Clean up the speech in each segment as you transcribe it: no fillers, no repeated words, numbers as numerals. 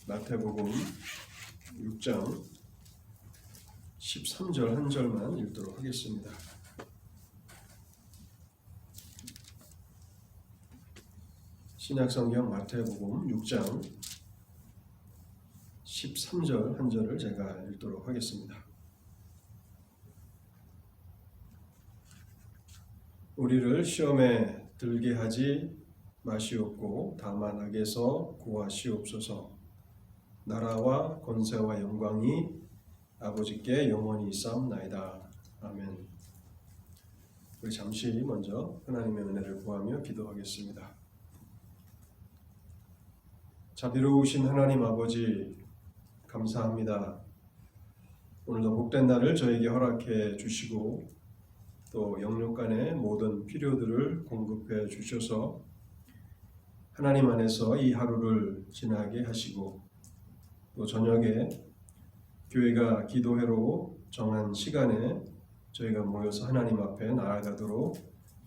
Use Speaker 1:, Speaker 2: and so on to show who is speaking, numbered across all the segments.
Speaker 1: 마태복음 6장 13절 한 절만 읽도록 하겠습니다. 신약성경 마태복음 6장 13절 한 절을 제가 읽도록 하겠습니다. 우리를 시험에 들게 하지 마시옵고 다만 악에서 구하시옵소서. 나라와 권세와 영광이 아버지께 영원히 있사옵나이다. 아멘. 우리 잠시 먼저 하나님의 은혜를 구하며 기도하겠습니다. 자비로우신 하나님 아버지, 감사합니다. 오늘도 복된 날을 저에게 허락해 주시고 또 영육간의 모든 필요들을 공급해 주셔서 하나님 안에서 이 하루를 지나게 하시고 또 저녁에 교회가 기도회로 정한 시간에 저희가 모여서 하나님 앞에 나아가도록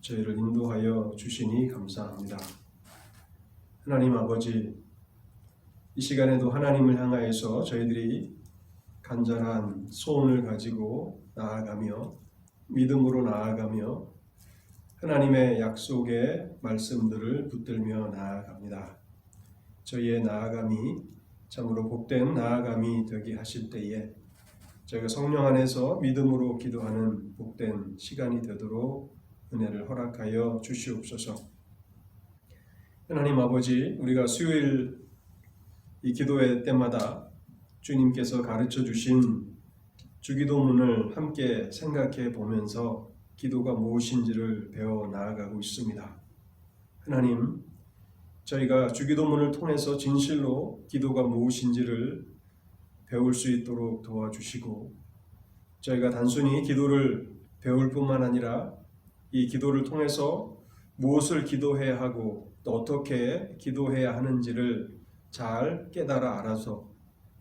Speaker 1: 저희를 인도하여 주시니 감사합니다. 하나님 아버지, 이 시간에도 하나님을 향하여서 저희들이 간절한 소원을 가지고 나아가며 믿음으로 나아가며 하나님의 약속의 말씀들을 붙들며 나아갑니다. 저희의 나아감이 참으로 복된 나아감이 되게 하실 때에 저희가 성령 안에서 믿음으로 기도하는 복된 시간이 되도록 은혜를 허락하여 주시옵소서. 하나님 아버지, 우리가 수요일 이 기도회 때마다 주님께서 가르쳐 주신 주기도문을 함께 생각해 보면서 기도가 무엇인지를 배워 나아가고 있습니다. 하나님, 저희가 주기도문을 통해서 진실로 기도가 무엇인지를 배울 수 있도록 도와주시고 저희가 단순히 기도를 배울 뿐만 아니라 이 기도를 통해서 무엇을 기도해야 하고 또 어떻게 기도해야 하는지를 잘 깨달아 알아서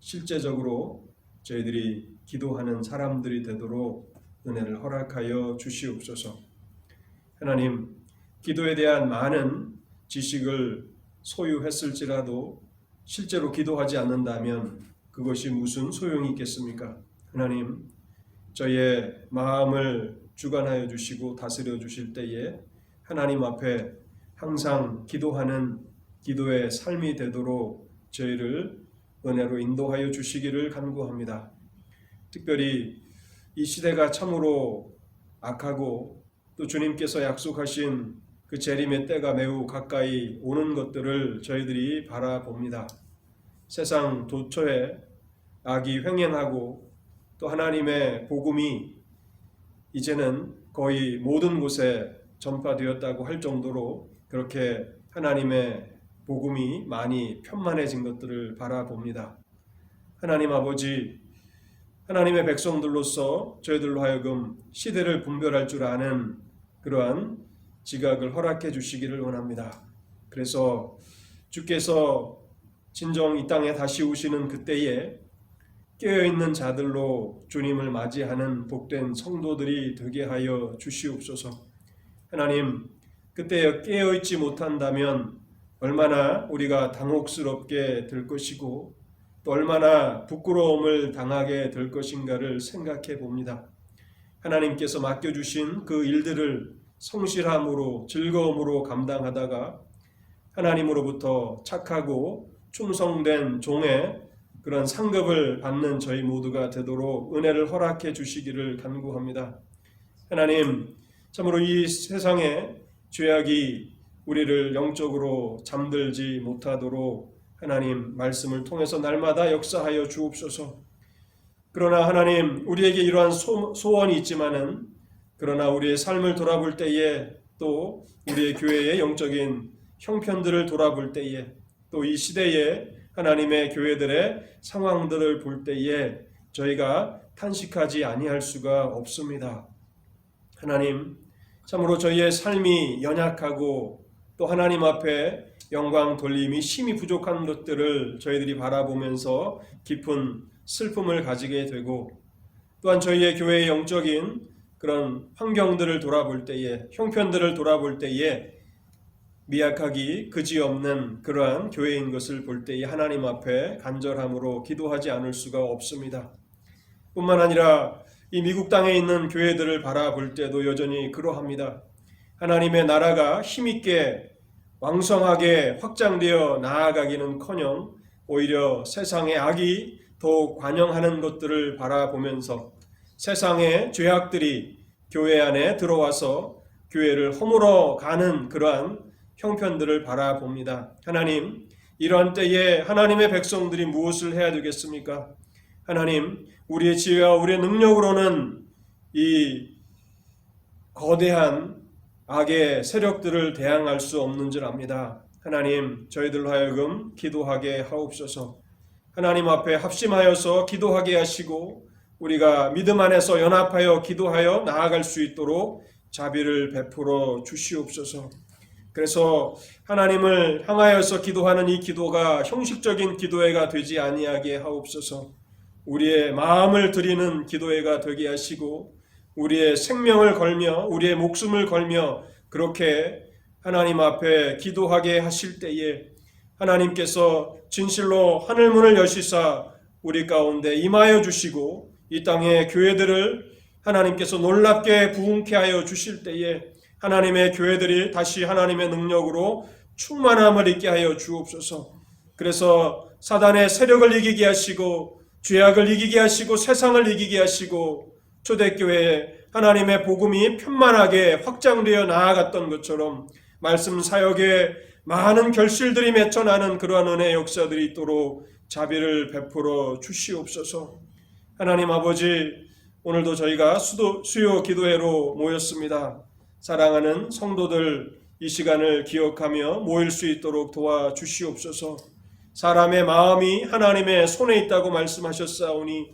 Speaker 1: 실제적으로 저희들이 기도하는 사람들이 되도록 은혜를 허락하여 주시옵소서. 하나님, 기도에 대한 많은 지식을 소유했을지라도 실제로 기도하지 않는다면 그것이 무슨 소용이 있겠습니까? 하나님, 저희의 마음을 주관하여 주시고 다스려 주실 때에 하나님 앞에 항상 기도하는 기도의 삶이 되도록 저희를 은혜로 인도하여 주시기를 간구합니다. 특별히 이 시대가 참으로 악하고 또 주님께서 약속하신 그 재림의 때가 매우 가까이 오는 것들을 저희들이 바라봅니다. 세상 도처에 악이 횡행하고 또 하나님의 복음이 이제는 거의 모든 곳에 전파되었다고 할 정도로 그렇게 하나님의 복음이 많이 편만해진 것들을 바라봅니다. 하나님 아버지, 하나님의 백성들로서 저희들로 하여금 시대를 분별할 줄 아는 그러한 지각을 허락해 주시기를 원합니다. 그래서 주께서 진정 이 땅에 다시 오시는 그때에 깨어있는 자들로 주님을 맞이하는 복된 성도들이 되게 하여 주시옵소서. 하나님, 그때 깨어있지 못한다면 얼마나 우리가 당혹스럽게 될 것이고 또 얼마나 부끄러움을 당하게 될 것인가를 생각해 봅니다. 하나님께서 맡겨주신 그 일들을 성실함으로 즐거움으로 감당하다가 하나님으로부터 착하고 충성된 종의 그런 상급을 받는 저희 모두가 되도록 은혜를 허락해 주시기를 간구합니다. 하나님, 참으로 이 세상에 죄악이 우리를 영적으로 잠들지 못하도록 하나님 말씀을 통해서 날마다 역사하여 주옵소서. 그러나 하나님, 우리에게 이러한 소원이 있지만은 그러나 우리의 삶을 돌아볼 때에 또 우리의 교회의 영적인 형편들을 돌아볼 때에 또 이 시대에 하나님의 교회들의 상황들을 볼 때에 저희가 탄식하지 아니할 수가 없습니다. 하나님, 참으로 저희의 삶이 연약하고 또 하나님 앞에 영광 돌림이 힘이 부족한 것들을 저희들이 바라보면서 깊은 슬픔을 가지게 되고 또한 저희의 교회의 영적인 그런 환경들을 돌아볼 때에 형편들을 돌아볼 때에 미약하기 그지없는 그러한 교회인 것을 볼 때에 하나님 앞에 간절함으로 기도하지 않을 수가 없습니다. 뿐만 아니라 이 미국 땅에 있는 교회들을 바라볼 때도 여전히 그러합니다. 하나님의 나라가 힘있게 왕성하게 확장되어 나아가기는커녕 오히려 세상의 악이 더욱 관영하는 것들을 바라보면서 세상의 죄악들이 교회 안에 들어와서 교회를 허물어 가는 그러한 형편들을 바라봅니다. 하나님, 이러한 때에 하나님의 백성들이 무엇을 해야 되겠습니까? 하나님, 우리의 지혜와 우리의 능력으로는 이 거대한 악의 세력들을 대항할 수 없는 줄 압니다. 하나님, 저희들로 하여금 기도하게 하옵소서. 하나님 앞에 합심하여서 기도하게 하시고 우리가 믿음 안에서 연합하여 기도하여 나아갈 수 있도록 자비를 베풀어 주시옵소서. 그래서 하나님을 향하여서 기도하는 이 기도가 형식적인 기도회가 되지 아니하게 하옵소서. 우리의 마음을 드리는 기도회가 되게 하시고 우리의 생명을 걸며 우리의 목숨을 걸며 그렇게 하나님 앞에 기도하게 하실 때에 하나님께서 진실로 하늘문을 여시사 우리 가운데 임하여 주시고 이 땅의 교회들을 하나님께서 놀랍게 부흥케 하여 주실 때에 하나님의 교회들이 다시 하나님의 능력으로 충만함을 있게 하여 주옵소서. 그래서 사단의 세력을 이기게 하시고 죄악을 이기게 하시고 세상을 이기게 하시고 초대교회에 하나님의 복음이 편만하게 확장되어 나아갔던 것처럼 말씀 사역에 많은 결실들이 맺혀나는 그러한 은혜의 역사들이 있도록 자비를 베풀어 주시옵소서. 하나님 아버지, 오늘도 저희가 수요 기도회로 모였습니다. 사랑하는 성도들 이 시간을 기억하며 모일 수 있도록 도와주시옵소서. 사람의 마음이 하나님의 손에 있다고 말씀하셨사오니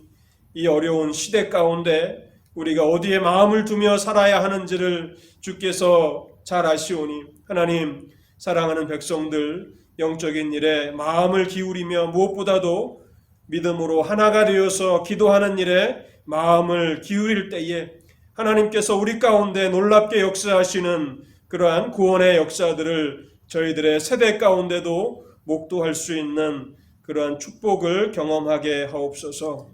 Speaker 1: 이 어려운 시대 가운데 우리가 어디에 마음을 두며 살아야 하는지를 주께서 잘 아시오니 하나님, 사랑하는 백성들 영적인 일에 마음을 기울이며 무엇보다도 믿음으로 하나가 되어서 기도하는 일에 마음을 기울일 때에 하나님께서 우리 가운데 놀랍게 역사하시는 그러한 구원의 역사들을 저희들의 세대 가운데도 목도할 수 있는 그러한 축복을 경험하게 하옵소서.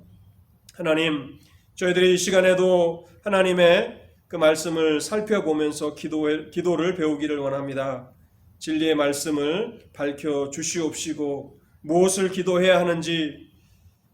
Speaker 1: 하나님, 저희들이 이 시간에도 하나님의 그 말씀을 살펴보면서 기도를 배우기를 원합니다. 진리의 말씀을 밝혀 주시옵시고 무엇을 기도해야 하는지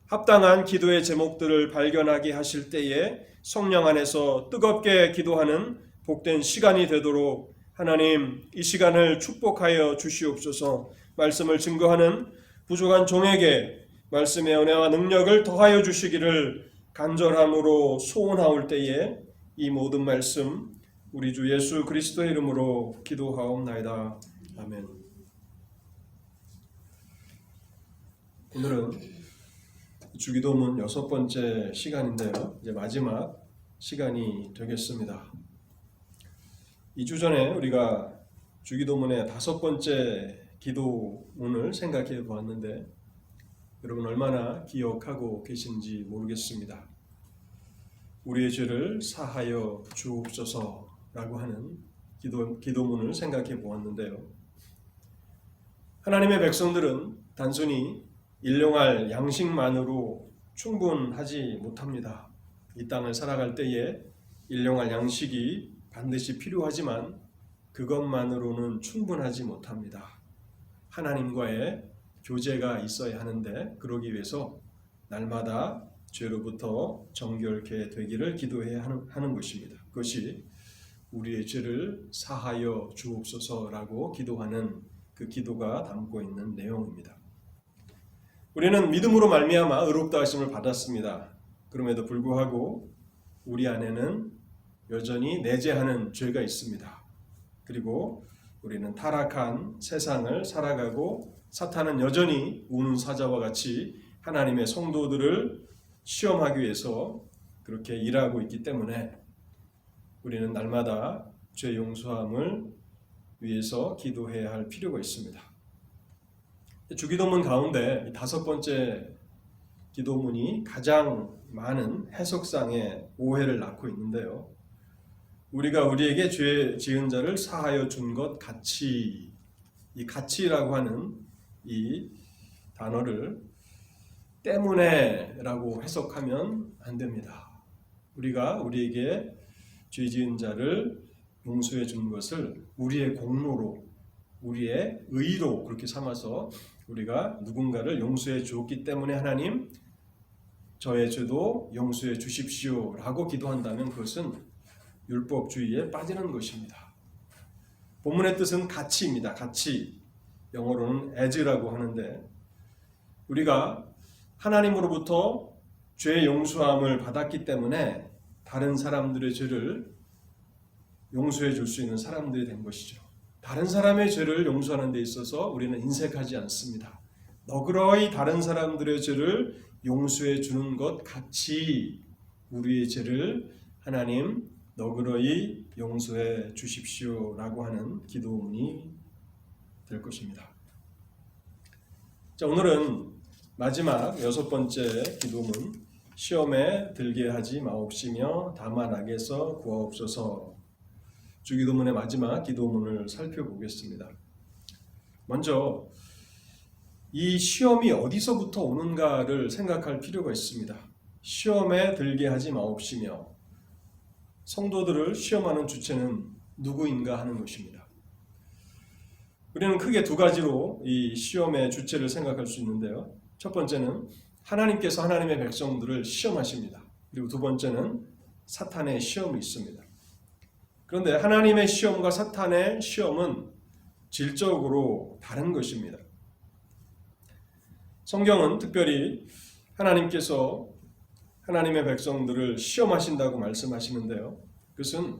Speaker 1: 합당한 기도의 제목들을 발견하게 하실 때에 성령 안에서 뜨겁게 기도하는 복된 시간이 되도록 하나님 이 시간을 축복하여 주시옵소서. 말씀을 증거하는 부족한 종에게 말씀의 은혜와 능력을 더하여 주시기를 간절함으로 소원하올 때에 이 모든 말씀 우리 주 예수 그리스도의 이름으로 기도하옵나이다. 아멘. 오늘은 주기도문 6번째 시간인데요. 이제 마지막 시간이 되겠습니다. 2주 전에 우리가 주기도문의 5번째 기도문을 생각해 보았는데 여러분 얼마나 기억하고 계신지 모르겠습니다. 우리의 죄를 사하여 주옵소서라고 하는 기도문을 생각해 보았는데요. 하나님의 백성들은 단순히 일용할 양식만으로 충분하지 못합니다. 이 땅을 살아갈 때에 일용할 양식이 반드시 필요하지만 그것만으로는 충분하지 못합니다. 하나님과의 교제가 있어야 하는데 그러기 위해서 날마다 죄로부터 정결케 되기를 기도해야 하는 것입니다. 그것이 우리의 죄를 사하여 주옵소서라고 기도하는 그 기도가 담고 있는 내용입니다. 우리는 믿음으로 말미암아 의롭다 하심을 받았습니다. 그럼에도 불구하고 우리 안에는 여전히 내재하는 죄가 있습니다. 그리고 우리는 타락한 세상을 살아가고 사탄은 여전히 우는 사자와 같이 하나님의 성도들을 시험하기 위해서 그렇게 일하고 있기 때문에 우리는 날마다 죄 용서함을 위해서 기도해야 할 필요가 있습니다. 주기도문 가운데 5번째 기도문이 가장 많은 해석상의 오해를 낳고 있는데요. 우리가 우리에게 죄 지은 자를 사하여 준 것 같이, 이 같이라고 하는 이 단어를 때문에 라고 해석하면 안 됩니다. 우리가 우리에게 죄 지은 자를 용서해 준 것을 우리의 공로로, 우리의 의로 그렇게 삼아서 우리가 누군가를 용서해 주었기 때문에 하나님 저의 죄도 용서해 주십시오 라고 기도한다면 그것은 율법주의에 빠지는 것입니다. 본문의 뜻은 같이입니다. 같이, 영어로는 as라고 하는데 우리가 하나님으로부터 죄 용서함을 받았기 때문에 다른 사람들의 죄를 용서해 줄 수 있는 사람들이 된 것이죠. 다른 사람의 죄를 용서하는 데 있어서 우리는 인색하지 않습니다. 너그러이 다른 사람들의 죄를 용서해 주는 것 같이 우리의 죄를 하나님 너그러이 용서해 주십시오 라고 하는 기도문이 될 것입니다. 자, 오늘은 마지막 6번째 기도문, 시험에 들게 하지 마옵시며 다만 악에서 구하옵소서. 주기도문의 마지막 기도문을 살펴보겠습니다. 먼저 이 시험이 어디서부터 오는가를 생각할 필요가 있습니다. 시험에 들게 하지 마옵시며, 성도들을 시험하는 주체는 누구인가 하는 것입니다. 우리는 크게 2가지로 이 시험의 주체를 생각할 수 있는데요. 첫 번째는 하나님께서 하나님의 백성들을 시험하십니다. 그리고 2번째는 사탄의 시험이 있습니다. 그런데 하나님의 시험과 사탄의 시험은 질적으로 다른 것입니다. 성경은 특별히 하나님께서 하나님의 백성들을 시험하신다고 말씀하시는데요. 그것은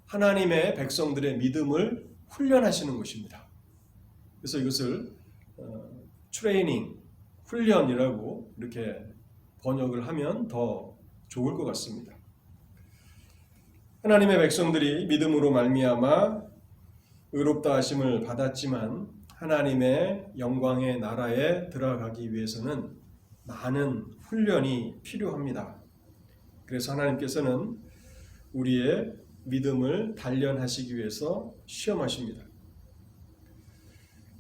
Speaker 1: 하나님의 백성들의 믿음을 훈련하시는 것입니다. 그래서 이것을 트레이닝, 훈련이라고 이렇게 번역을 하면 더 좋을 것 같습니다. 하나님의 백성들이 믿음으로 말미암아 의롭다 하심을 받았지만 하나님의 영광의 나라에 들어가기 위해서는 많은 훈련이 필요합니다. 그래서 하나님께서는 우리의 믿음을 단련하시기 위해서 시험하십니다.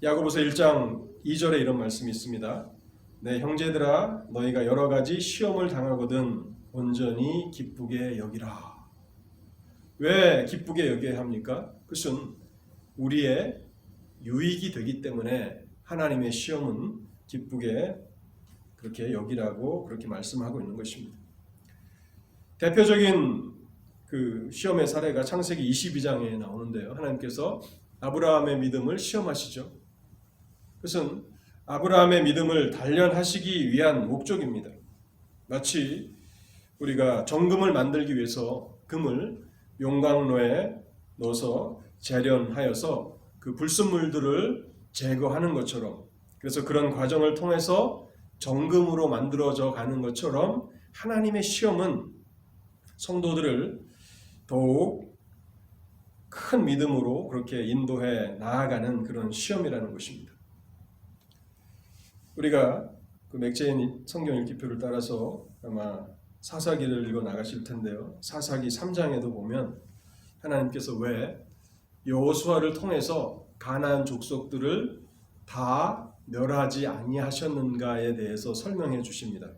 Speaker 1: 야고보서 1장 2절에 이런 말씀이 있습니다. 내 형제들아 너희가 여러 가지 시험을 당하거든 온전히 기쁘게 여기라. 왜 기쁘게 여겨야 합니까? 그것은 우리의 유익이 되기 때문에 하나님의 시험은 기쁘게 그렇게 여기라고 그렇게 말씀하고 있는 것입니다. 대표적인 그 시험의 사례가 창세기 22장에 나오는데요. 하나님께서 아브라함의 믿음을 시험하시죠. 그것은 아브라함의 믿음을 단련하시기 위한 목적입니다. 마치 우리가 정금을 만들기 위해서 금을 용광로에 넣어서 재련하여서 그 불순물들을 제거하는 것처럼, 그래서 그런 과정을 통해서 정금으로 만들어져 가는 것처럼 하나님의 시험은 성도들을 더욱 큰 믿음으로 그렇게 인도해 나아가는 그런 시험이라는 것입니다. 우리가 그 맥제인 성경 읽기표를 따라서 아마 사사기를 읽어 나가실 텐데요. 사사기 3장에도 보면 하나님께서 왜 여호수아를 통해서 가나안 족속들을 다 멸하지 아니하셨는가에 대해서 설명해 주십니다.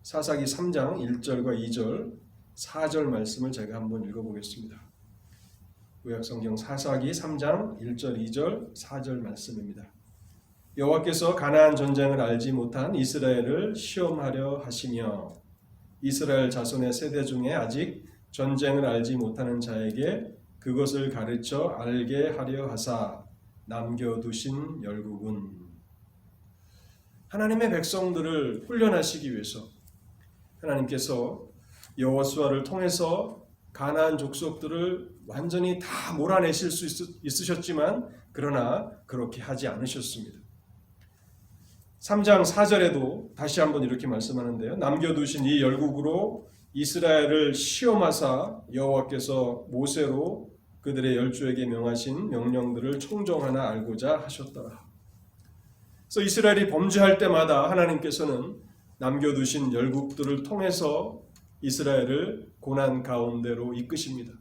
Speaker 1: 사사기 3장 1절과 2절, 4절 말씀을 제가 한번 읽어보겠습니다. 구약성경 사사기 3장 1절, 2절, 4절 말씀입니다. 여호와께서 가나안 전쟁을 알지 못한 이스라엘을 시험하려 하시며 이스라엘 자손의 세대 중에 아직 전쟁을 알지 못하는 자에게 그것을 가르쳐 알게 하려 하사 남겨두신 열국은 하나님의 백성들을 훈련하시기 위해서 하나님께서 여호수아를 통해서 가나안 족속들을 완전히 다 몰아내실 수 있으셨지만 그러나 그렇게 하지 않으셨습니다. 3장 4절에도 다시 한번 이렇게 말씀하는데요. 남겨두신 이 열국으로 이스라엘을 시험하사 여호와께서 모세로 그들의 열조에게 명하신 명령들을 청종하나 알고자 하셨더라. 그래서 이스라엘이 범죄할 때마다 하나님께서는 남겨두신 열국들을 통해서 이스라엘을 고난 가운데로 이끄십니다.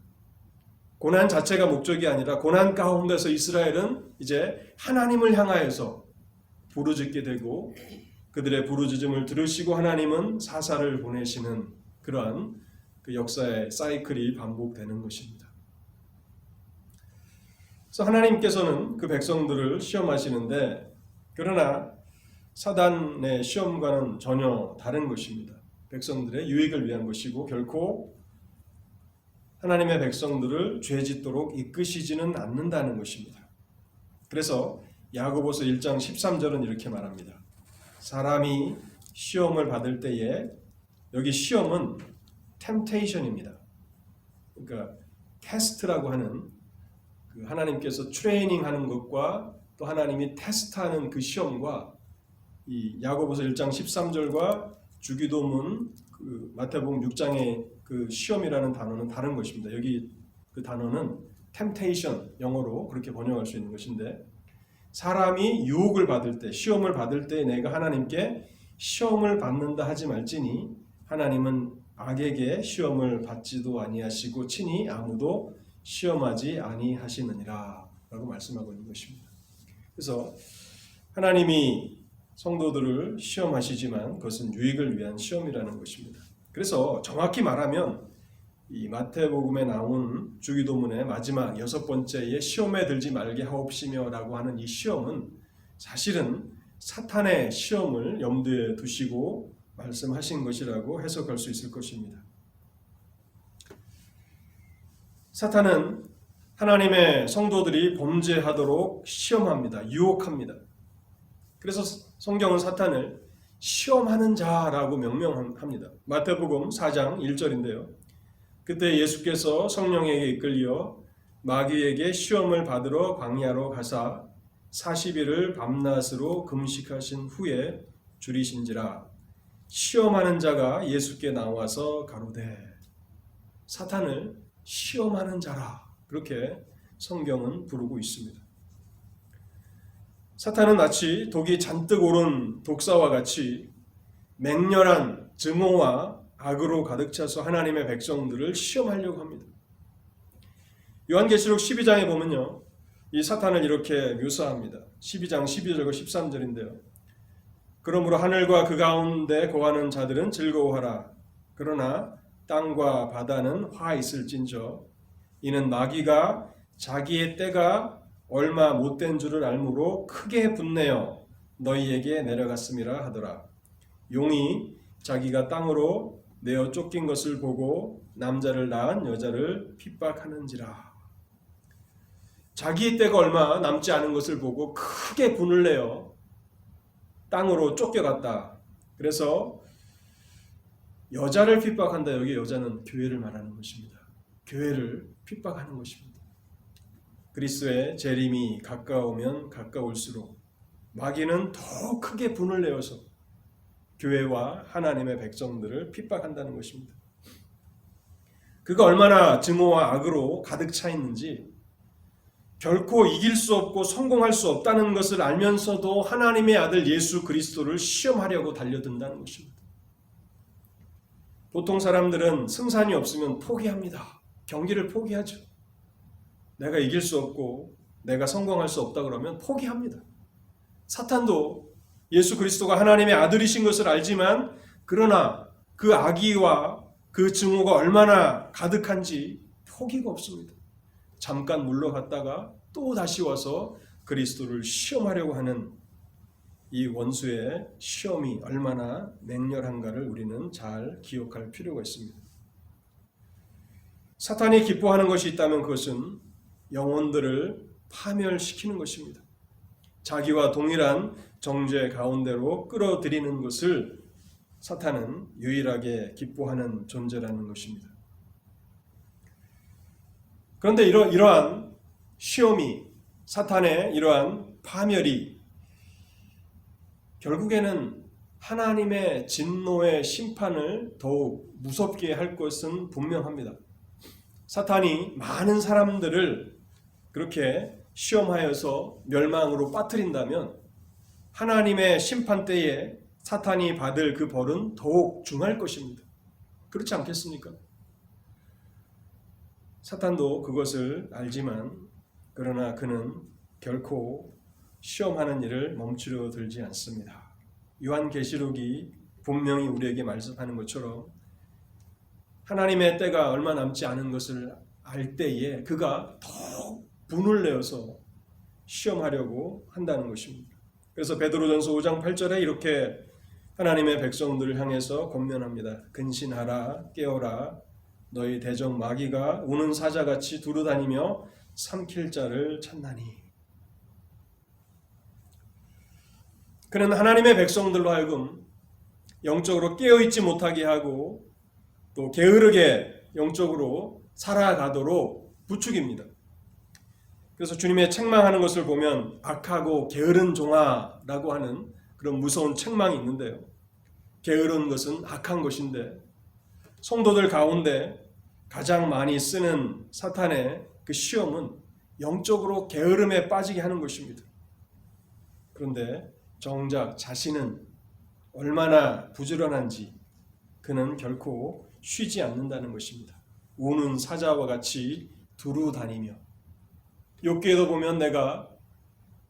Speaker 1: 고난 자체가 목적이 아니라 고난 가운데서 이스라엘은 이제 하나님을 향하여서 부르짖게 되고 그들의 부르짖음을 들으시고 하나님은 사사를 보내시는 그러한 그 역사의 사이클이 반복되는 것입니다. 그래서 하나님께서는 그 백성들을 시험하시는데 그러나 사단의 시험과는 전혀 다른 것입니다. 백성들의 유익을 위한 것이고 결코 하나님의 백성들을 죄 짓도록 이끄시지는 않는다는 것입니다. 그래서 야고보서 1장 13절은 이렇게 말합니다. 사람이 시험을 받을 때에 여기 시험은 템테이션입니다. 그러니까 테스트라고 하는 그 하나님께서 트레이닝하는 것과 또 하나님이 테스트하는 그 시험과 이 야고보서 1장 13절과 주기도문 그 마태복음 6장의 그 시험이라는 단어는 다른 것입니다. 여기 그 단어는 템테이션 영어로 그렇게 번역할 수 있는 것인데 사람이 유혹을 받을 때 시험을 받을 때 내가 하나님께 시험을 받는다 하지 말지니 하나님은 악에게 시험을 받지도 아니하시고 친히 아무도 시험하지 아니하시느니라 라고 말씀하고 있는 것입니다. 그래서 하나님이 성도들을 시험하시지만 그것은 유익을 위한 시험이라는 것입니다. 그래서 정확히 말하면 이 마태복음에 나온 주기도문의 마지막 6번째의 시험에 들지 말게 하옵시며 라고 하는 이 시험은 사실은 사탄의 시험을 염두에 두시고 말씀하신 것이라고 해석할 수 있을 것입니다. 사탄은 하나님의 성도들이 범죄하도록 시험합니다. 유혹합니다. 그래서 성경은 사탄을 시험하는 자라고 명명합니다. 마태복음 4장 1절인데요. 그때 예수께서 성령에게 이끌려 마귀에게 시험을 받으러 광야로 가사 40일을 밤낮으로 금식하신 후에 줄이신지라 시험하는 자가 예수께 나와서 가로되 사탄을 시험하는 자라 그렇게 성경은 부르고 있습니다. 사탄은 마치 독이 잔뜩 오른 독사와 같이 맹렬한 증오와 악으로 가득 차서 하나님의 백성들을 시험하려고 합니다. 요한계시록 12장에 보면요. 이 사탄을 이렇게 묘사합니다. 12장 12절과 13절인데요. 그러므로 하늘과 그 가운데 거하는 자들은 즐거워하라. 그러나 땅과 바다는 화 있을진저 이는 마귀가 자기의 때가 얼마 못된 줄을 알므로 크게 분내어 너희에게 내려갔음이라 하더라. 용이 자기가 땅으로 내어 쫓긴 것을 보고 남자를 낳은 여자를 핍박하는지라. 자기의 때가 얼마 남지 않은 것을 보고 크게 분을 내어 땅으로 쫓겨갔다. 그래서 여자를 핍박한다. 여기 여자는 교회를 말하는 것입니다. 교회를 핍박하는 것입니다. 그리스도의 재림이 가까우면 가까울수록 마귀는 더 크게 분을 내어서 교회와 하나님의 백성들을 핍박한다는 것입니다. 그가 얼마나 증오와 악으로 가득 차 있는지, 결코 이길 수 없고 성공할 수 없다는 것을 알면서도 하나님의 아들 예수 그리스도를 시험하려고 달려든다는 것입니다. 보통 사람들은 승산이 없으면 포기합니다. 경기를 포기하죠. 내가 이길 수 없고 내가 성공할 수 없다 그러면 포기합니다. 사탄도 예수 그리스도가 하나님의 아들이신 것을 알지만, 그러나 그 악의와 그 증오가 얼마나 가득한지 포기가 없습니다. 잠깐 물러갔다가 또 다시 와서 그리스도를 시험하려고 하는 이 원수의 시험이 얼마나 맹렬한가를 우리는 잘 기억할 필요가 있습니다. 사탄이 기뻐하는 것이 있다면 그것은 영혼들을 파멸시키는 것입니다. 자기와 동일한 정죄 가운데로 끌어들이는 것을 사탄은 유일하게 기뻐하는 존재라는 것입니다. 그런데 이러한 시험이, 사탄의 이러한 파멸이 결국에는 하나님의 진노의 심판을 더욱 무섭게 할 것은 분명합니다. 사탄이 많은 사람들을 그렇게 시험하여서 멸망으로 빠뜨린다면 하나님의 심판 때에 사탄이 받을 그 벌은 더욱 중할 것입니다. 그렇지 않겠습니까? 사탄도 그것을 알지만, 그러나 그는 결코 시험하는 일을 멈추려 들지 않습니다. 요한계시록이 분명히 우리에게 말씀하는 것처럼 하나님의 때가 얼마 남지 않은 것을 알 때에 그가 더욱 분을 내어서 시험하려고 한다는 것입니다. 그래서 베드로전서 5장 8절에 이렇게 하나님의 백성들을 향해서 권면합니다. 근신하라, 깨어라. 너희 대적 마귀가 우는 사자같이 두루다니며 삼킬 자를 찾나니. 그는 하나님의 백성들로 하여금 영적으로 깨어있지 못하게 하고 또 게으르게 영적으로 살아가도록 부추깁니다. 그래서 주님의 책망하는 것을 보면 악하고 게으른 종아라고 하는 그런 무서운 책망이 있는데요. 게으른 것은 악한 것인데, 성도들 가운데 가장 많이 쓰는 사탄의 그 시험은 영적으로 게으름에 빠지게 하는 것입니다. 그런데 정작 자신은 얼마나 부지런한지 그는 결코 쉬지 않는다는 것입니다. 우는 사자와 같이 두루 다니며, 욥기에도 보면 내가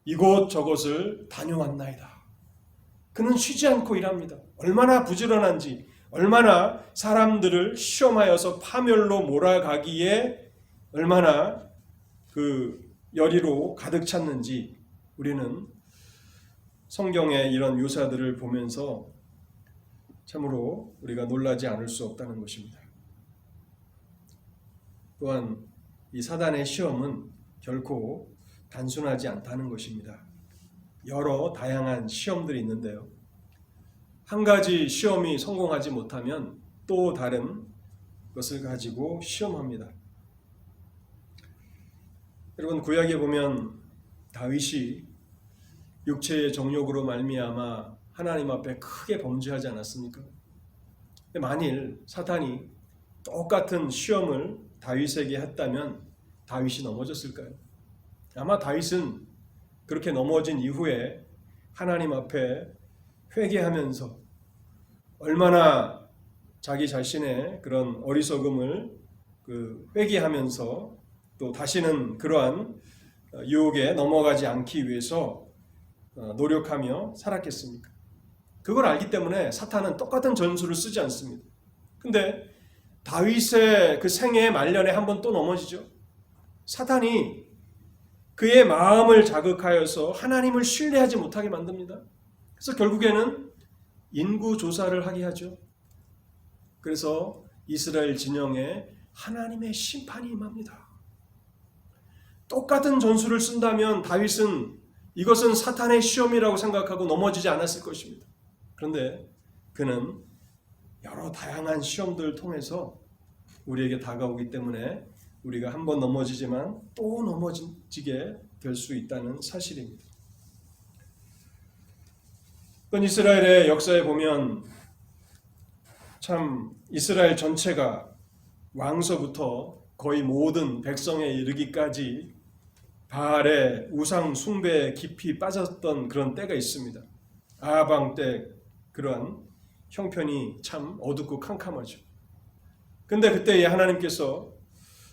Speaker 1: 이곳저곳을 다녀왔나이다. 그는 쉬지 않고 일합니다. 얼마나 부지런한지, 얼마나 사람들을 시험하여서 파멸로 몰아가기에 얼마나 그 열의로 가득 찼는지 우리는 성경의 이런 묘사들을 보면서 참으로 우리가 놀라지 않을 수 없다는 것입니다. 또한 이 사단의 시험은 결코 단순하지 않다는 것입니다. 여러 다양한 시험들이 있는데요. 한 가지 시험이 성공하지 못하면 또 다른 것을 가지고 시험합니다. 여러분, 구약에 보면 다윗이 육체의 정욕으로 말미암아 하나님 앞에 크게 범죄하지 않았습니까? 만일 사탄이 똑같은 시험을 다윗에게 했다면 다윗이 넘어졌을까요? 아마 다윗은 그렇게 넘어진 이후에 하나님 앞에 회개하면서 얼마나 자기 자신의 그런 어리석음을 회개하면서 또 다시는 그러한 유혹에 넘어가지 않기 위해서 노력하며 살았겠습니까? 그걸 알기 때문에 사탄은 똑같은 전술을 쓰지 않습니다. 근데 다윗의 그 생애 말년에 한번 또 넘어지죠. 사탄이 그의 마음을 자극하여서 하나님을 신뢰하지 못하게 만듭니다. 그래서 결국에는 인구 조사를 하게 하죠. 그래서 이스라엘 진영에 하나님의 심판이 임합니다. 똑같은 전술을 쓴다면 다윗은 이것은 사탄의 시험이라고 생각하고 넘어지지 않았을 것입니다. 그런데 그는 여러 다양한 시험들을 통해서 우리에게 다가오기 때문에 우리가 한번 넘어지지만 또 넘어지게 될 수 있다는 사실입니다. 전 이스라엘의 역사에 보면 참 이스라엘 전체가 왕서부터 거의 모든 백성에 이르기까지 바알의 우상 숭배에 깊이 빠졌던 그런 때가 있습니다. 아방 때 그러한 형편이 참 어둡고 캄캄하죠. 근데 그때 하나님께서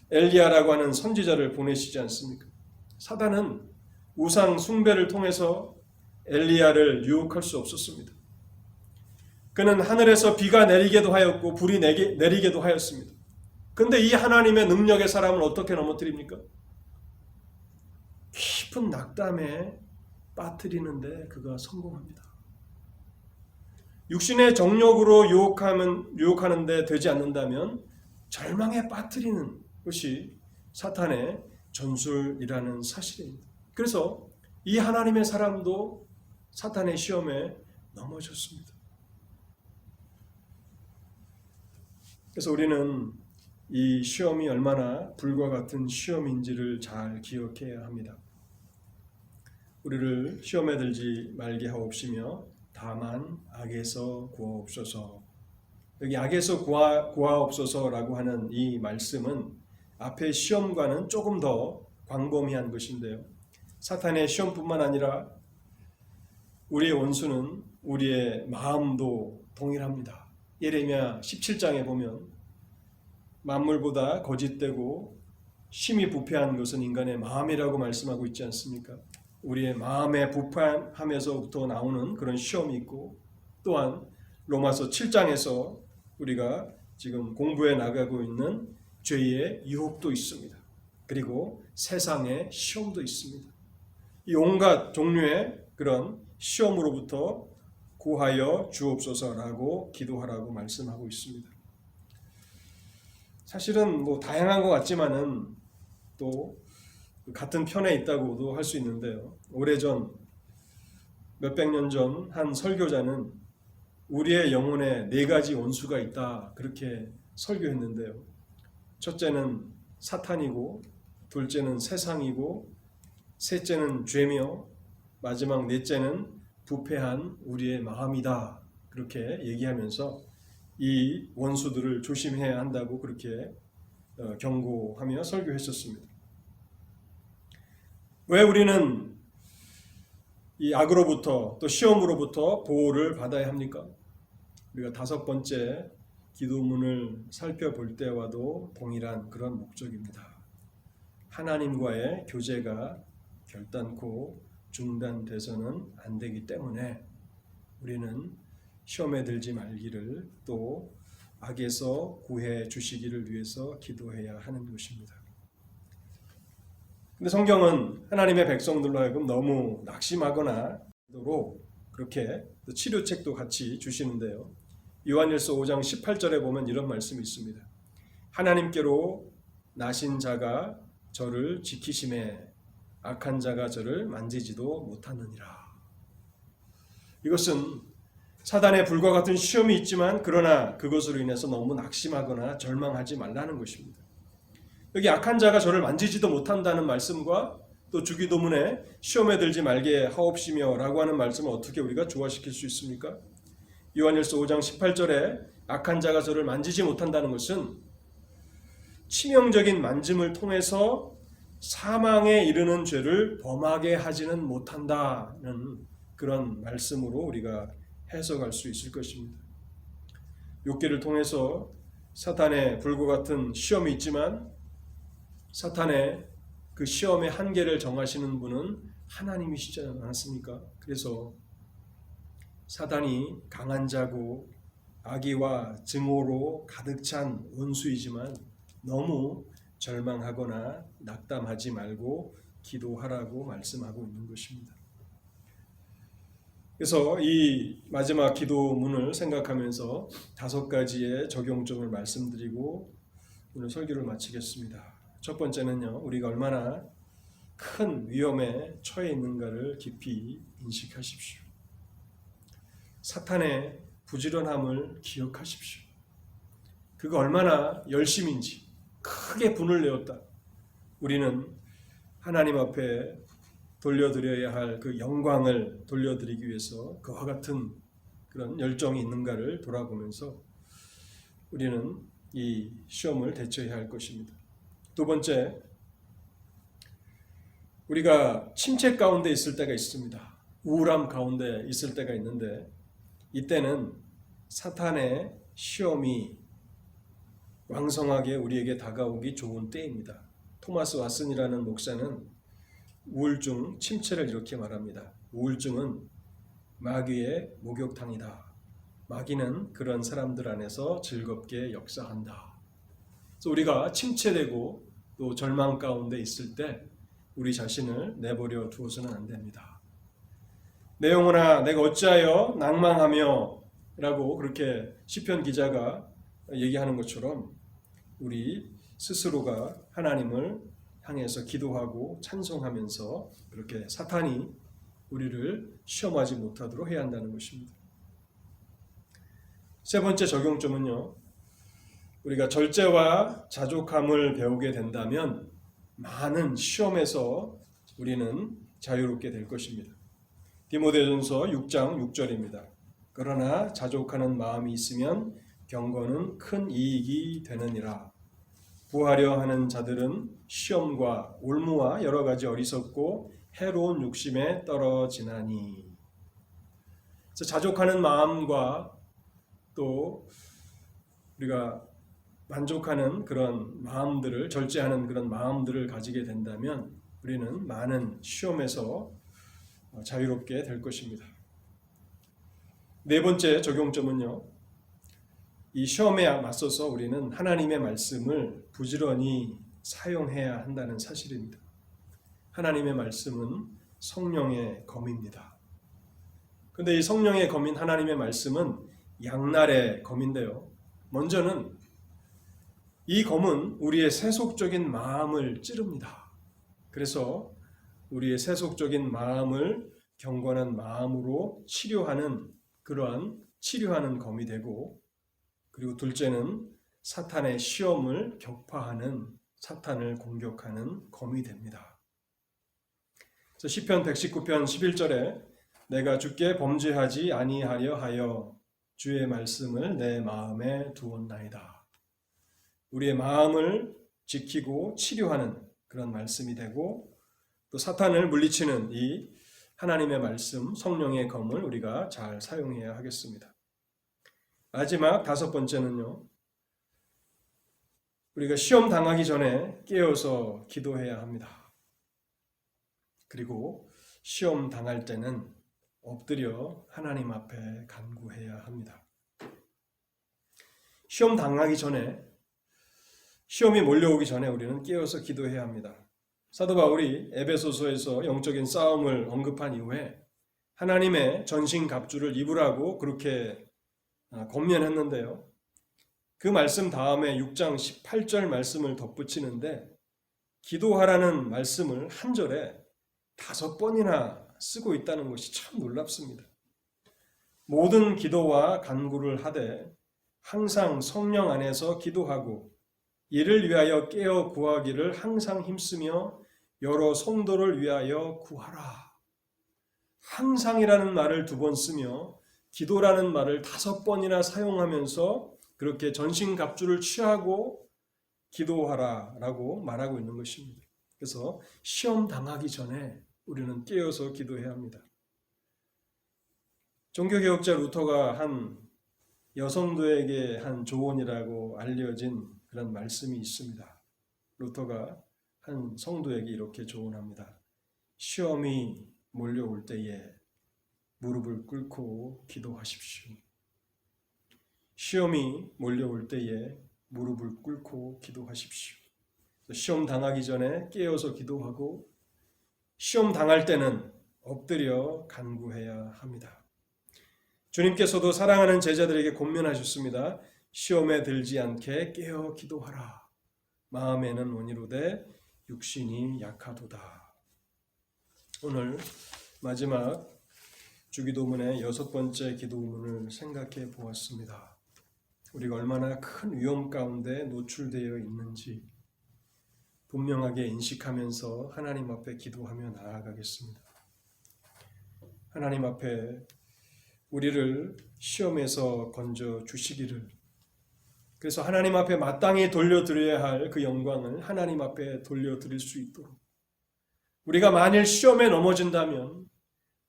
Speaker 1: 엘리야라고 하는 선지자를 보내시지 않습니까? 사단은 우상 숭배를 통해서 엘리야를 유혹할 수 없었습니다. 그는 하늘에서 비가 내리게도 하였고 불이 내리게도 하였습니다. 근데 이 하나님의 능력의 사람을 어떻게 넘어뜨립니까? 깊은 낙담에 빠뜨리는데 그가 성공합니다. 육신의 정욕으로 유혹하는데 되지 않는다면 절망에 빠뜨리는 것이 사탄의 전술이라는 사실입니다. 그래서 이 하나님의 사람도 사탄의 시험에 넘어졌습니다. 그래서 우리는 이 시험이 얼마나 불과 같은 시험인지를 잘 기억해야 합니다. 우리를 시험에 들지 말게 하옵시며 다만 악에서 구하옵소서. 여기 악에서 구하옵소서라고 하는 이 말씀은 앞의 시험과는 조금 더 광범위한 것인데요. 사탄의 시험뿐만 아니라 우리의 원수는 우리의 마음도 동일합니다. 예레미야 17장에 보면 만물보다 거짓되고 심히 부패한 것은 인간의 마음이라고 말씀하고 있지 않습니까? 우리의 마음의 부패함에서부터 나오는 그런 시험이 있고, 또한 로마서 7장에서 우리가 지금 공부해 나가고 있는 죄의 유혹도 있습니다. 그리고 세상의 시험도 있습니다. 이 온갖 종류의 그런 시험으로부터 구하여 주옵소서라고 기도하라고 말씀하고 있습니다. 사실은 다양한 것 같지만은 또 같은 편에 있다고도 할 수 있는데요. 오래전 몇백 년 전 한 설교자는 우리의 영혼에 4가지 원수가 있다 그렇게 설교했는데요. 첫째는 사탄이고, 둘째는 세상이고, 셋째는 죄며, 마지막 넷째는 부패한 우리의 마음이다 그렇게 얘기하면서 이 원수들을 조심해야 한다고 그렇게 경고하며 설교했었습니다. 왜 우리는 이 악으로부터 또 시험으로부터 보호를 받아야 합니까? 우리가 5번째 기도문을 살펴볼 때와도 동일한 그런 목적입니다. 하나님과의 교제가 결단코 중단돼서는 안 되기 때문에 우리는 시험에 들지 말기를, 또 악에서 구해 주시기를 위해서 기도해야 하는 것입니다. 근데 성경은 하나님의 백성들로 하여금 너무 낙심하거나 그렇게 치료책도 같이 주시는데요. 요한일서 5장 18절에 보면 이런 말씀이 있습니다. 하나님께로 나신 자가 저를 지키심에 악한 자가 저를 만지지도 못하느니라. 이것은 사단의 불과 같은 시험이 있지만 그러나 그것으로 인해서 너무 낙심하거나 절망하지 말라는 것입니다. 여기 악한 자가 저를 만지지도 못한다는 말씀과 또 주기도문에 시험에 들지 말게 하옵시며 라고 하는 말씀을 어떻게 우리가 조화시킬 수 있습니까? 요한일서 5장 18절에 악한 자가 저를 만지지 못한다는 것은 치명적인 만짐을 통해서 사망에 이르는 죄를 범하게 하지는 못한다는 그런 말씀으로 우리가 해석할 수 있을 것입니다. 욥기를 통해서 사탄의 불과 같은 시험이 있지만 사탄의 그 시험의 한계를 정하시는 분은 하나님이시지 않습니까? 그래서 사단이 강한 자고 악의와 증오로 가득 찬 원수이지만 너무 절망하거나 낙담하지 말고 기도하라고 말씀하고 있는 것입니다. 그래서 이 마지막 기도문을 생각하면서 5가지의 적용점을 말씀드리고 오늘 설교를 마치겠습니다. 첫 번째는요, 우리가 얼마나 큰 위험에 처해 있는가를 깊이 인식하십시오. 사탄의 부지런함을 기억하십시오. 그가 얼마나 열심인지 크게 분을 내었다. 우리는 하나님 앞에 돌려드려야 할 그 영광을 돌려드리기 위해서 그와 같은 그런 열정이 있는가를 돌아보면서 우리는 이 시험을 대처해야 할 것입니다. 두 번째, 우리가 침체 가운데 있을 때가 있습니다. 우울함 가운데 있을 때가 있는데 이때는 사탄의 시험이 왕성하게 우리에게 다가오기 좋은 때입니다. 토마스 왓슨이라는 목사는 우울증, 침체를 이렇게 말합니다. 우울증은 마귀의 목욕탕이다. 마귀는 그런 사람들 안에서 즐겁게 역사한다. 그래서 우리가 침체되고 또 절망 가운데 있을 때 우리 자신을 내버려 두어서는 안 됩니다. 내 영혼아 내가 어찌하여 낭망하며 라고 그렇게 시편 기자가 얘기하는 것처럼 우리 스스로가 하나님을 향해서 기도하고 찬송하면서 그렇게 사탄이 우리를 시험하지 못하도록 해야 한다는 것입니다. 세 번째 적용점은요. 우리가 절제와 자족함을 배우게 된다면 많은 시험에서 우리는 자유롭게 될 것입니다. 디모데전서 6장 6절입니다. 그러나 자족하는 마음이 있으면 경건은 큰 이익이 되느니라. 구하려 하는 자들은 시험과 올무와 여러 가지 어리석고 해로운 욕심에 떨어지나니. 그래서 자족하는 마음과 또 우리가 만족하는 그런 마음들을 절제하는 그런 마음들을 가지게 된다면 우리는 많은 시험에서 자유롭게 될 것입니다. 네 번째 적용점은요. 이 시험에 맞서서 우리는 하나님의 말씀을 부지런히 사용해야 한다는 사실입니다. 하나님의 말씀은 성령의 검입니다. 그런데 이 성령의 검인 하나님의 말씀은 양날의 검인데요. 먼저는 이 검은 우리의 세속적인 마음을 찌릅니다. 그래서 우리의 세속적인 마음을 경건한 마음으로 치료하는 그러한 치료하는 검이 되고, 그리고 둘째는 사탄의 시험을 격파하는 사탄을 공격하는 검이 됩니다. 그래서 시편 119편 11절에 내가 주께 범죄하지 아니하려 하여 주의 말씀을 내 마음에 두었나이다. 우리의 마음을 지키고 치료하는 그런 말씀이 되고, 또 사탄을 물리치는 이 하나님의 말씀, 성령의 검을 우리가 잘 사용해야 하겠습니다. 마지막 다섯 번째는요. 우리가 시험 당하기 전에 깨어서 기도해야 합니다. 그리고 시험 당할 때는 엎드려 하나님 앞에 간구해야 합니다. 시험 당하기 전에, 시험이 몰려오기 전에 우리는 깨어서 기도해야 합니다. 사도 바울이 에베소서에서 영적인 싸움을 언급한 이후에 하나님의 전신갑주를 입으라고 그렇게 권면했는데요. 그 말씀 다음에 6장 18절 말씀을 덧붙이는데 기도하라는 말씀을 한 절에 5번이나 쓰고 있다는 것이 참 놀랍습니다. 모든 기도와 간구를 하되 항상 성령 안에서 기도하고 이를 위하여 깨어 구하기를 항상 힘쓰며 여러 성도를 위하여 구하라. 항상이라는 말을 2번 쓰며 기도라는 말을 5번이나 사용하면서 그렇게 전신갑주를 취하고 기도하라 라고 말하고 있는 것입니다. 그래서 시험 당하기 전에 우리는 깨어서 기도해야 합니다. 종교개혁자 루터가 한 여성도에게 한 조언이라고 알려진 그런 말씀이 있습니다. 루터가 한 성도에게 이렇게 조언합니다. 시험이 몰려올 때에 무릎을 꿇고 기도하십시오. 시험이 몰려올 때에 무릎을 꿇고 기도하십시오. 시험 당하기 전에 깨어서 기도하고 시험 당할 때는 엎드려 간구해야 합니다. 주님께서도 사랑하는 제자들에게 권면하셨습니다. 시험에 들지 않게 깨어 기도하라. 마음에는 원이로되 육신이 약하도다. 오늘 마지막 주기도문의 6번째 기도문을 생각해 보았습니다. 우리가 얼마나 큰 위험 가운데 노출되어 있는지, 분명하게 인식하면서 하나님 앞에 기도하며 나아가겠습니다. 하나님 앞에 우리를 시험에서 건져 주시기를, 그래서 하나님 앞에 마땅히 돌려드려야 할 그 영광을 하나님 앞에 돌려드릴 수 있도록, 우리가 만일 시험에 넘어진다면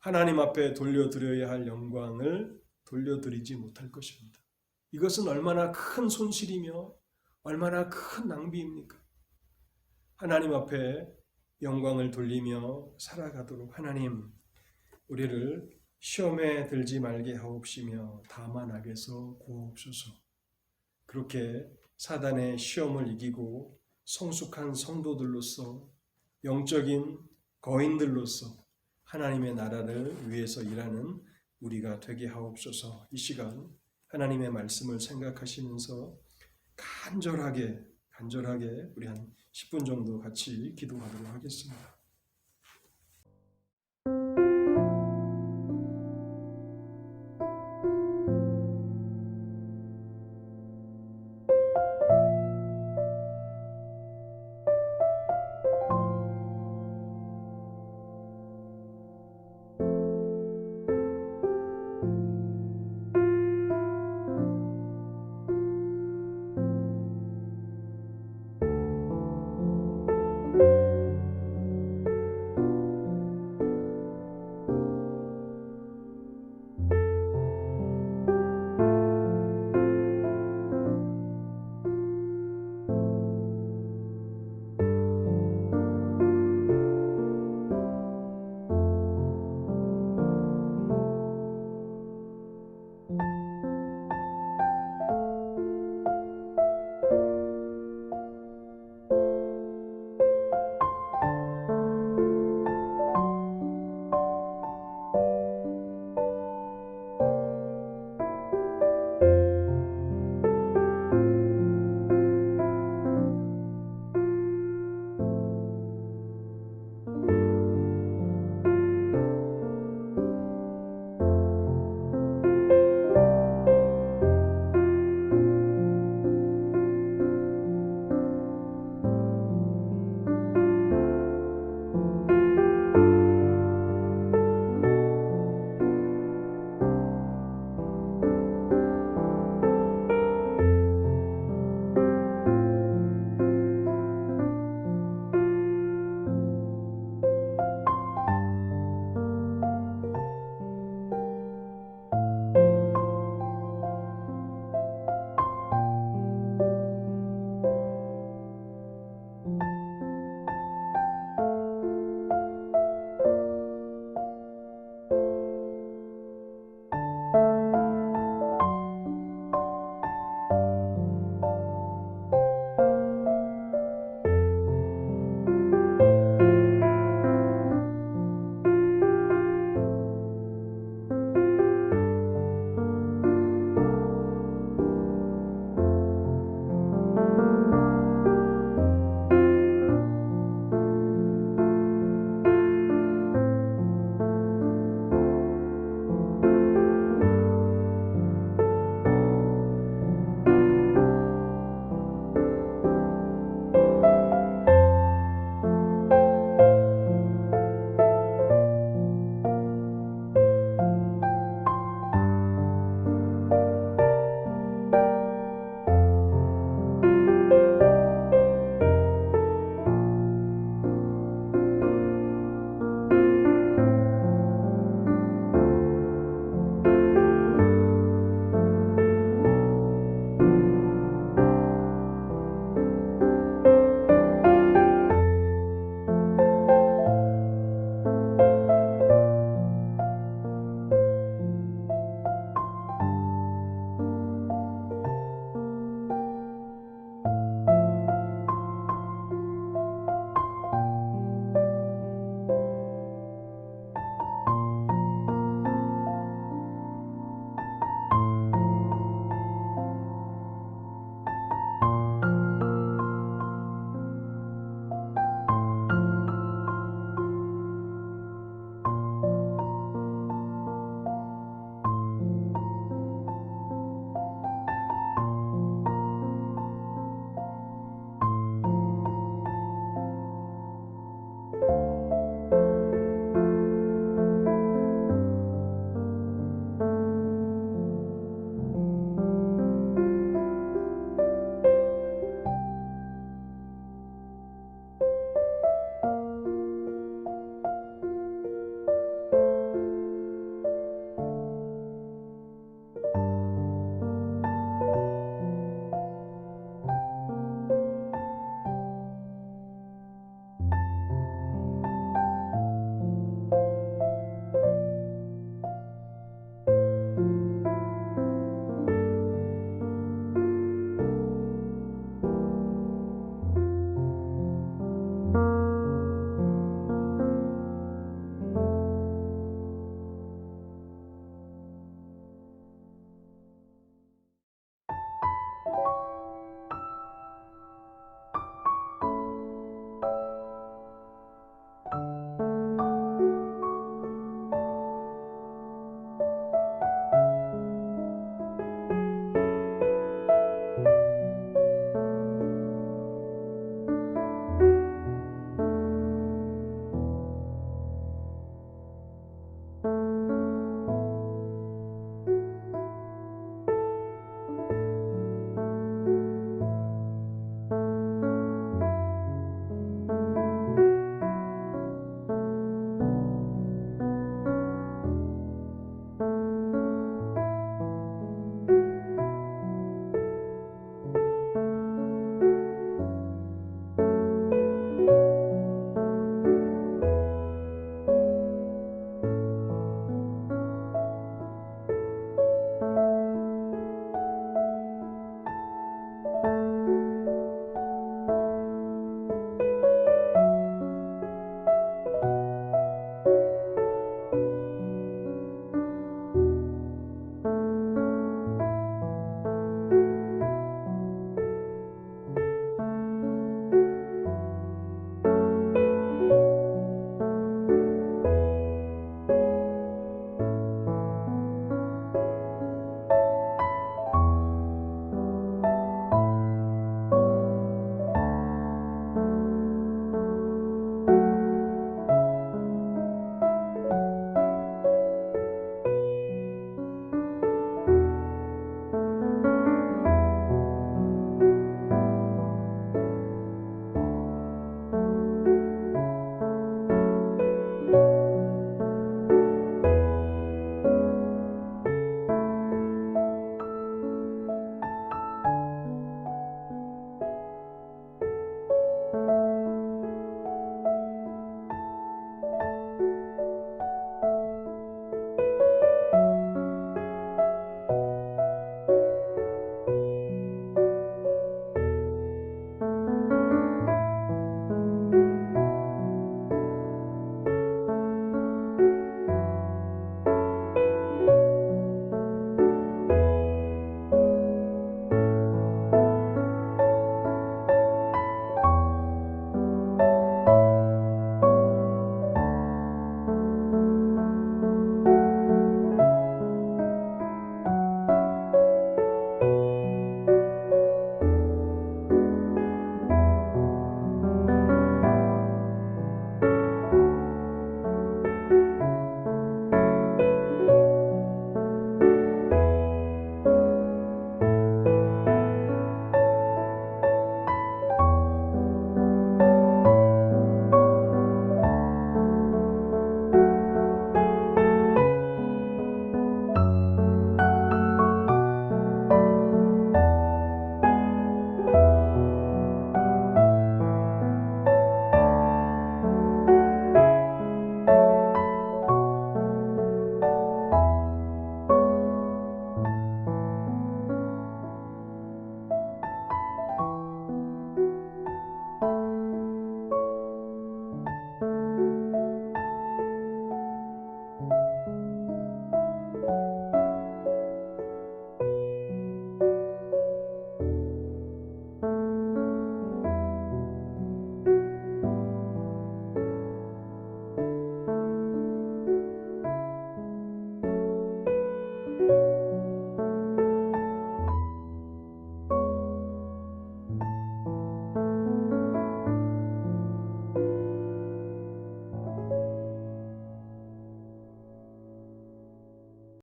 Speaker 1: 하나님 앞에 돌려드려야 할 영광을 돌려드리지 못할 것입니다. 이것은 얼마나 큰 손실이며 얼마나 큰 낭비입니까? 하나님 앞에 영광을 돌리며 살아가도록 하나님, 우리를 시험에 들지 말게 하옵시며 다만 악에서 구하옵소서. 그렇게 사단의 시험을 이기고 성숙한 성도들로서, 영적인 거인들로서 하나님의 나라를 위해서 일하는 우리가 되게 하옵소서. 이 시간 하나님의 말씀을 생각하시면서 간절하게 우리 한 10분 정도 같이 기도하도록 하겠습니다.